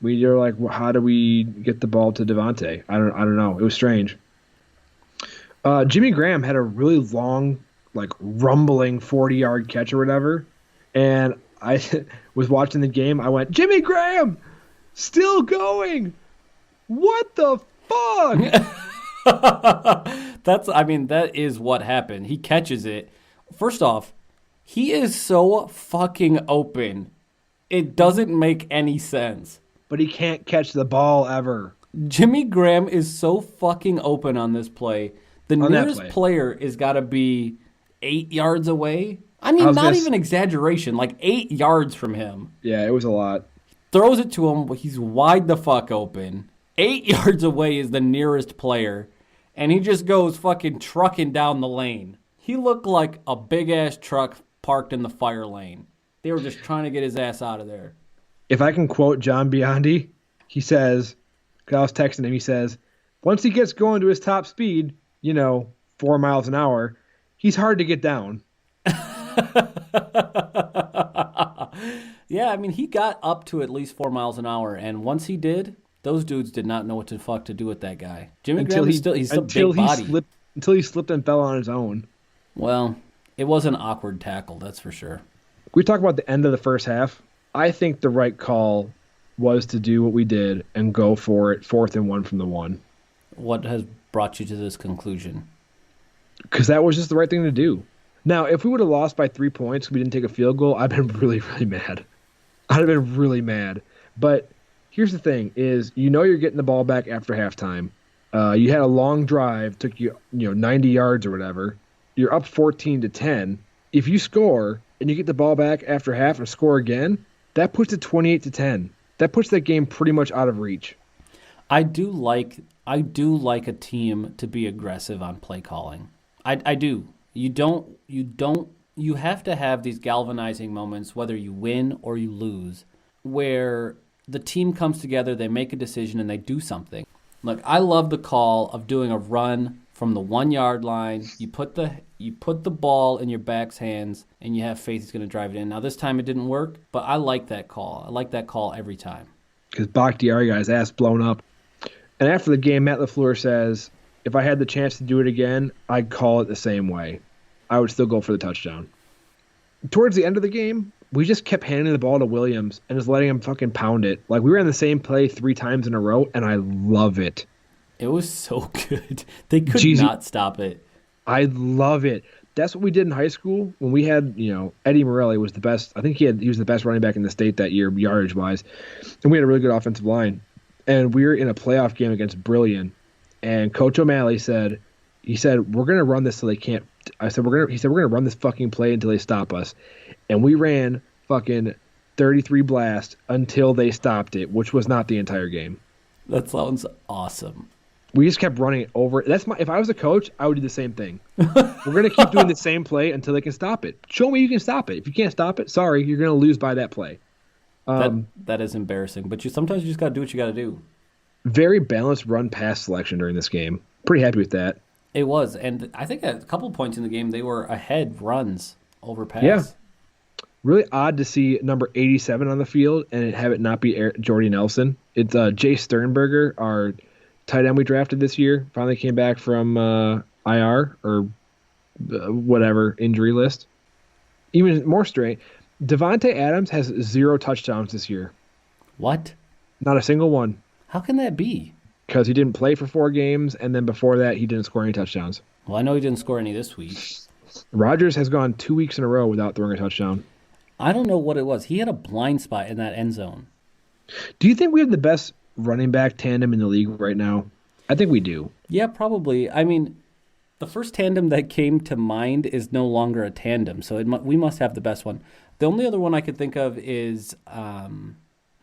We were like, well, how do we get the ball to Devontae? I don't know. It was strange. Jimmy Graham had a really long, like rumbling 40-yard catch or whatever, and I was watching the game. I went, Jimmy Graham, still going. What the fuck? That is what happened. He catches it. First off, he is so fucking open. It doesn't make any sense. But he can't catch the ball ever. Jimmy Graham is so fucking open on this play. The nearest player is got to be 8 yards away. I mean, not even exaggeration, like 8 yards from him. Yeah, it was a lot. Throws it to him, but he's wide the fuck open. 8 yards away is the nearest player, and he just goes fucking trucking down the lane. He looked like a big-ass truck parked in the fire lane. They were just trying to get his ass out of there. If I can quote John Biondi, he says, because I was texting him, he says, once he gets going to his top speed, 4 miles an hour, he's hard to get down. Yeah, I mean, he got up to at least 4 miles an hour, and once he did, those dudes did not know what the fuck to do with that guy. Jimmy Graham he's a big body. Until he slipped and fell on his own. Well, it was an awkward tackle, that's for sure. We talk about the end of the first half. I think the right call was to do what we did and go for it, 4th and 1 from the 1. What has brought you to this conclusion? Because that was just the right thing to do. Now, if we would have lost by 3 points, we didn't take a field goal, I'd been really, really mad. I'd have been really mad. But here's the thing: is you're getting the ball back after halftime. You had a long drive, took you 90 yards or whatever. You're up 14-10. If you score and you get the ball back after half and score again, that puts it 28-10. That puts that game pretty much out of reach. I do like a team to be aggressive on play calling. I do. You have to have these galvanizing moments, whether you win or you lose, where the team comes together, they make a decision, and they do something. Look, I love the call of doing a run from the 1 yard line. You put the ball in your back's hands, and you have faith he's going to drive it in. Now, this time it didn't work, but I like that call. I like that call every time. Because Bakhtiari got his ass blown up. And after the game, Matt LaFleur says, if I had the chance to do it again, I'd call it the same way. I would still go for the touchdown. Towards the end of the game, we just kept handing the ball to Williams and just letting him fucking pound it. Like, we were in the same play 3 times in a row, and I love it. It was so good. They could not stop it. I love it. That's what we did in high school when we had, Eddie Morelli was the best. I think he was the best running back in the state that year, yardage-wise. And we had a really good offensive line. And we were in a playoff game against Brillion. And Coach O'Malley said, we're going to run this till they can't. He said, we're going to run this fucking play until they stop us. And we ran fucking 33 blast until they stopped it, which was not the entire game. That sounds awesome. We just kept running it over. If I was a coach, I would do the same thing. We're going to keep doing the same play until they can stop it. Show me you can stop it. If you can't stop it, sorry, you're going to lose by that play. That is embarrassing, but sometimes you just got to do what you got to do. Very balanced run-pass selection during this game. Pretty happy with that. It was, and I think at a couple of points in the game, they were ahead runs over pass. Yeah. Really odd to see number 87 on the field and have it not be Jordy Nelson. It's Jay Sternberger, our tight end we drafted this year. Finally came back from IR or whatever injury list. Even more strange, Devontae Adams has 0 touchdowns this year. What? Not a single one. How can that be? Because he didn't play for 4 games, and then before that, he didn't score any touchdowns. Well, I know he didn't score any this week. Rodgers has gone 2 weeks in a row without throwing a touchdown. I don't know what it was. He had a blind spot in that end zone. Do you think we have the best running back tandem in the league right now? I think we do. Yeah, probably. I mean, the first tandem that came to mind is no longer a tandem, so we must have the best one. The only other one I could think of is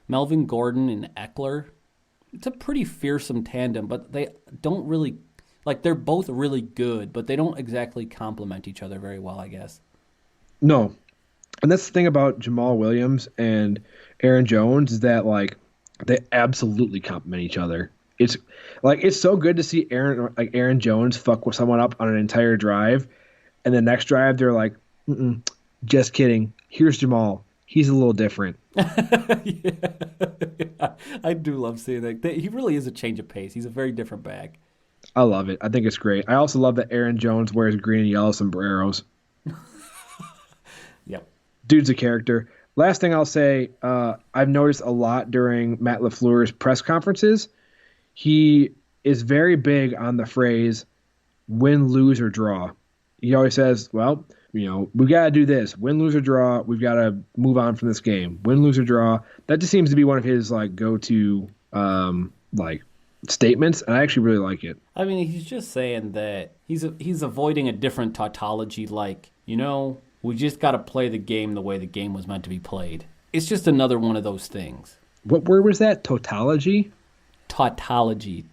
Melvin Gordon and Eckler. It's a pretty fearsome tandem, but they don't really like. They're both really good, but they don't exactly complement each other very well, I guess. No, and that's the thing about Jamal Williams and Aaron Jones is that like they absolutely complement each other. It's so good to see Aaron Jones fuck with someone up on an entire drive, and the next drive they're like, just kidding. Here's Jamal. He's a little different. Yeah. I do love seeing that. He really is a change of pace. He's a very different bag. I love it. I think it's great. I also love that Aaron Jones wears green and yellow sombreros. Yep. Dude's a character. Last thing I'll say, I've noticed a lot during Matt LaFleur's press conferences. He is very big on the phrase win, lose, or draw. He always says, well, we got to do this. Win, lose, or draw. We've got to move on from this game. Win, lose, or draw. That just seems to be one of his like go-to statements, and I actually really like it. I mean, he's just saying that he's avoiding a different tautology like, we just got to play the game the way the game was meant to be played. It's just another one of those things. What word was that? Tautology? Tautology.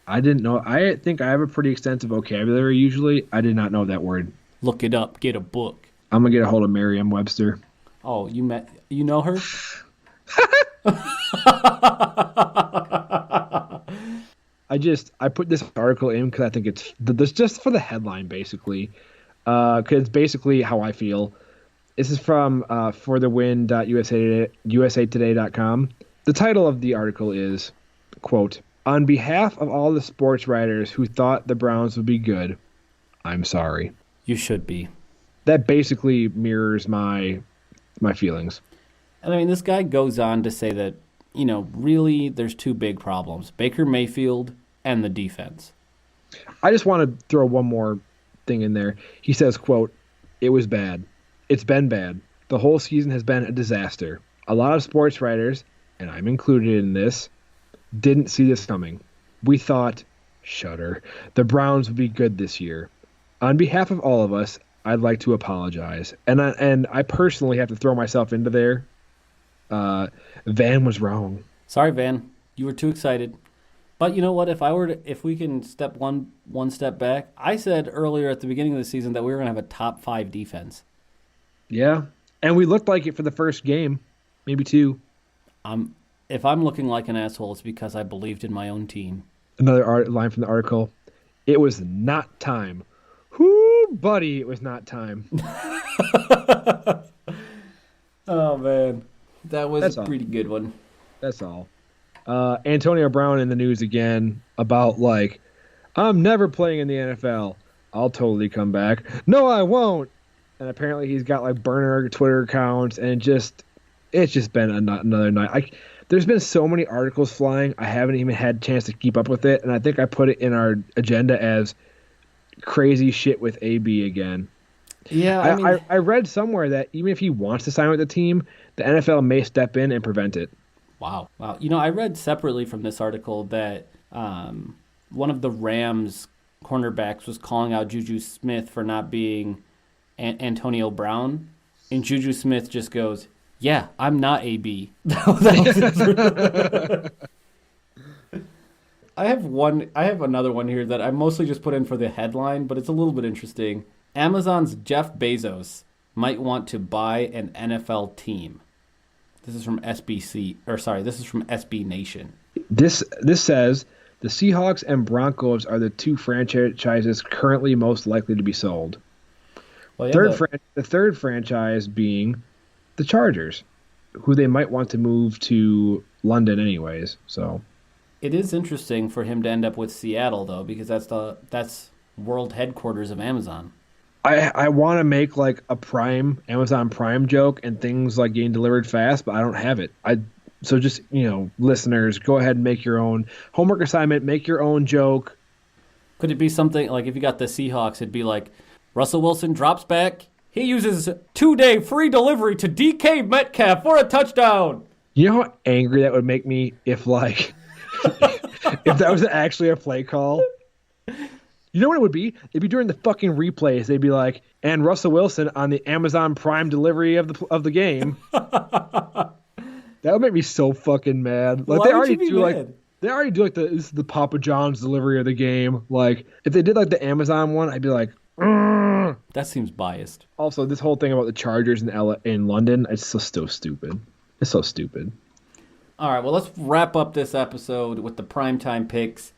I didn't know. I think I have a pretty extensive vocabulary usually. I did not know that word. Look it up. Get a book. I'm going to get a hold of Merriam-Webster. Oh, you know her? I put this article in because I think it's just for the headline, basically. Because it's basically how I feel. This is from forthewin.usatoday.com. The title of the article is, quote, "On behalf of all the sports writers who thought the Browns would be good, I'm sorry." You should be. That basically mirrors my feelings. And I mean, this guy goes on to say that, really there's two big problems. Baker Mayfield and the defense. I just want to throw one more thing in there. He says, quote, "It was bad. It's been bad. The whole season has been a disaster. A lot of sports writers, and I'm included in this, didn't see this coming. We thought, shudder, the Browns would be good this year. On behalf of all of us, I'd like to apologize." And I personally have to throw myself into there. Van was wrong. Sorry, Van. You were too excited. But you know what? If we can step one step back, I said earlier at the beginning of the season that we were going to have a top 5 defense. Yeah, and we looked like it for the first game, maybe 2. If I'm looking like an asshole, it's because I believed in my own team. Another line from the article. It was not time. Whoo, buddy, it was not time. Oh, man. That was a pretty good one. That's all. Antonio Brown in the news again about, like, I'm never playing in the NFL. I'll totally come back. No, I won't. And apparently he's got, like, burner Twitter accounts, and it's just been another night. There's been so many articles flying, I haven't even had a chance to keep up with it, and I think I put it in our agenda as crazy shit with AB again. Yeah, I read somewhere that even if he wants to sign with the team, the NFL may step in and prevent it. Wow. I read separately from this article that one of the Rams cornerbacks was calling out Juju Smith for not being Antonio Brown, and Juju Smith just goes, "Yeah, I'm not AB." I have another one here that I mostly just put in for the headline, but it's a little bit interesting. Amazon's Jeff Bezos might want to buy an NFL team. This is from SB Nation. This says the Seahawks and Broncos are the 2 franchises currently most likely to be sold. Well, yeah, the third franchise being the Chargers, who they might want to move to London anyways. So it is interesting for him to end up with Seattle though, because that's world headquarters of Amazon. I want to make like a Amazon Prime joke and things like getting delivered fast, but I don't have it. So just, listeners, go ahead and make your own homework assignment, make your own joke. Could it be something like if you got the Seahawks, it'd be like Russell Wilson drops back. He uses 2-day free delivery to DK Metcalf for a touchdown. You know how angry that would make me if like if that was actually a play call? You know what it would be? It'd be during the fucking replays. They'd be like, and Russell Wilson on the Amazon Prime delivery of the game. That would make me so fucking mad. Like Why would you be mad? They already do like this is the Papa John's delivery of the game. Like if they did like the Amazon one, I'd be like, "Ugh." That seems biased. Also, this whole thing about the Chargers in London, it's so stupid. It's so stupid. All right, well, let's wrap up this episode with the primetime picks.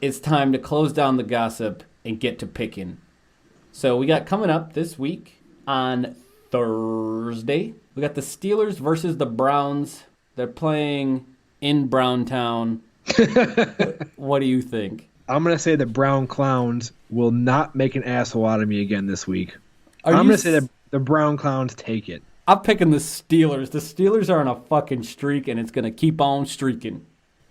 It's time to close down the gossip and get to picking. So we got coming up this week on Thursday, we got the Steelers versus the Browns. They're playing in Browntown. What do you think? I'm going to say the Brown Clowns will not make an asshole out of me again this week. I'm going to say that the Brown Clowns take it. I'm picking the Steelers. The Steelers are on a fucking streak, and it's going to keep on streaking.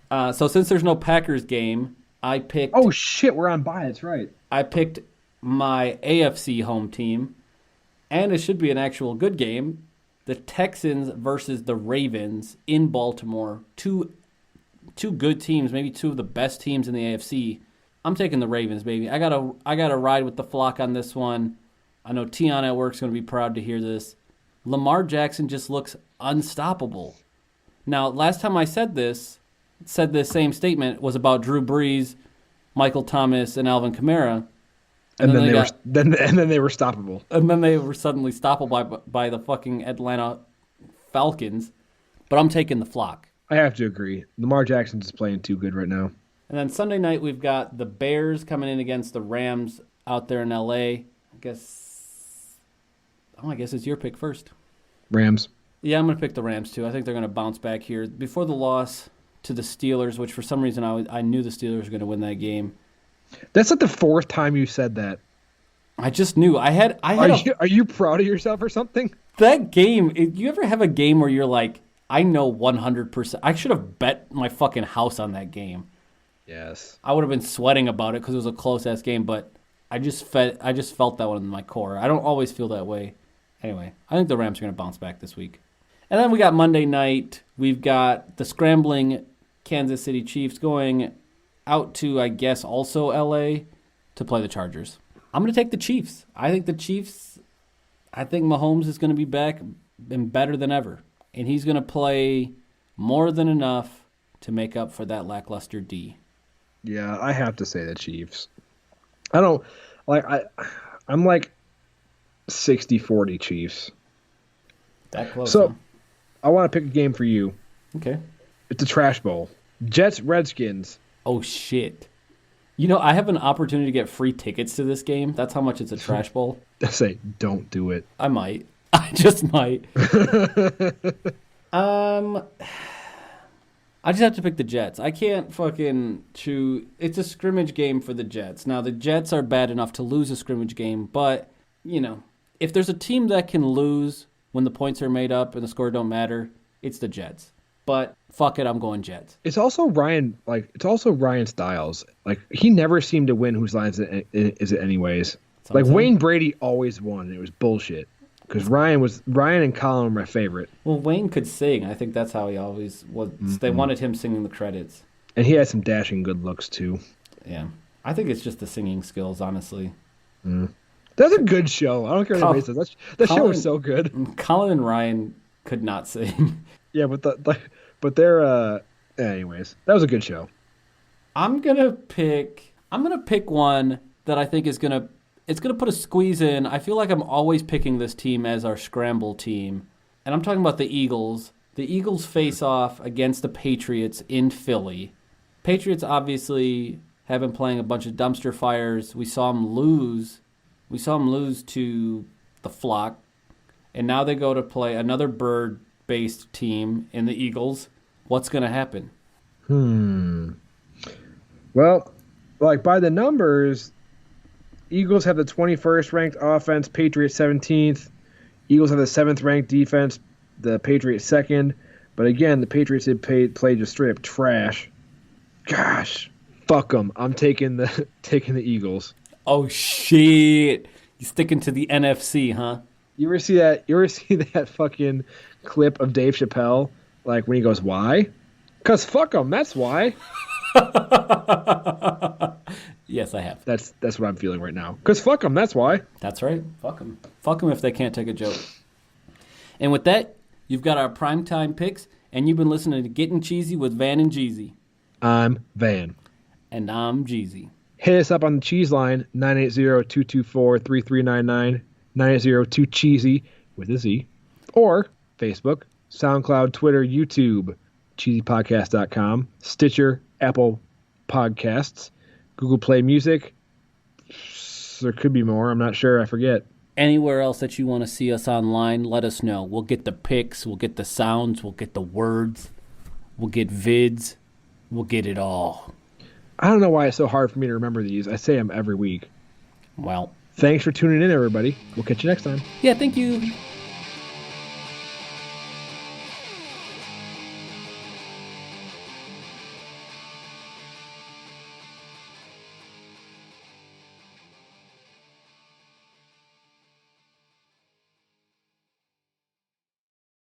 So since there's no Packers game, I picked... Oh, shit, we're on bye. That's right. I picked my AFC home team, and it should be an actual good game. The Texans versus the Ravens in Baltimore. Two good teams, maybe two of the best teams in the AFC. I'm taking the Ravens, baby. I gotta ride with the flock on this one. I know Tion at work's going to be proud to hear this. Lamar Jackson just looks unstoppable. Now, last time I said this same statement was about Drew Brees, Michael Thomas, and Alvin Kamara. And then they were stoppable. And then they were suddenly stoppable by the fucking Atlanta Falcons. But I'm taking the flock. I have to agree. Lamar Jackson's just playing too good right now. And then Sunday night we've got the Bears coming in against the Rams out there in LA. I guess it's your pick first. Rams. Yeah, I'm going to pick the Rams too. I think they're going to bounce back here. Before the loss to the Steelers, which for some reason I knew the Steelers were going to win that game. That's like the fourth time you said that. I just knew. Are you proud of yourself or something? That game, you ever have a game where you're like, I know 100%. I should have bet my fucking house on that game. Yes. I would have been sweating about it because it was a close-ass game, but I just felt that one in my core. I don't always feel that way. Anyway, I think the Rams are going to bounce back this week. And then we got Monday night. We've got the scrambling Kansas City Chiefs going out to, I guess, also L.A. to play the Chargers. I'm going to take the Chiefs. I think Mahomes is going to be back and better than ever. And he's going to play more than enough to make up for that lackluster D. Yeah, I have to say the Chiefs. I don't like I'm like 60-40 Chiefs. That close. So huh? I want to pick a game for you. Okay. It's a trash bowl. Jets Redskins. Oh shit. You know, I have an opportunity to get free tickets to this game. That's how much it's a trash bowl. I say don't do it. I might. I just might. I just have to pick the Jets. I can't fucking choose. It's a scrimmage game for the Jets. Now, the Jets are bad enough to lose a scrimmage game, but, you know, if there's a team that can lose when the points are made up and the score don't matter, it's the Jets. But fuck it, I'm going Jets. It's also Ryan Stiles. Like, he never seemed to win whose line is it anyways. Like, Wayne Brady always won, and it was bullshit. Because Ryan and Colin were my favorite. Well, Wayne could sing. I think that's how he always was. Mm-hmm. They wanted him singing the credits. And he had some dashing good looks, too. Yeah. I think it's just the singing skills, honestly. Mm. That's a good show. I don't care what anybody says. That show was so good. Colin and Ryan could not sing. Yeah, but they're anyways, that was a good show. I'm gonna pick one that I think is gonna put a squeeze in. I feel like I'm always picking this team as our scramble team. And I'm talking about the Eagles. The Eagles face off against the Patriots in Philly. Patriots obviously have been playing a bunch of dumpster fires. We saw them lose to the Flock. And now they go to play another bird-based team in the Eagles. What's going to happen? Well, like by the numbers, Eagles have the 21st ranked offense, Patriots 17th. Eagles have the 7th ranked defense, the Patriots 2nd. But again, the Patriots had played just straight up trash. Gosh, fuck them. I'm taking the Eagles. Oh shit! You sticking to the NFC, huh? You ever see that? You ever see that fucking clip of Dave Chappelle, like when he goes, "Why? 'Cause fuck them. That's why." Yes, I have. That's what I'm feeling right now. 'Cause fuck them. That's why. That's right. Fuck them. Fuck them if they can't take a joke. And with that, you've got our primetime picks, and you've been listening to Gettin Cheezy with Van and Jeezy. I'm Van. And I'm Jeezy. Hit us up on the cheese line, 980-224-3399, 980-2-CHEESY with a Z, or Facebook, SoundCloud, Twitter, YouTube, cheesypodcast.com, Stitcher, Apple Podcasts, Google Play Music. There could be more. I'm not sure. I forget. Anywhere else that you want to see us online, let us know. We'll get the pics, we'll get the sounds, we'll get the words, we'll get vids, we'll get it all. I don't know why it's so hard for me to remember these. I say them every week. Well, thanks for tuning in, everybody. We'll catch you next time. yeah, thank you.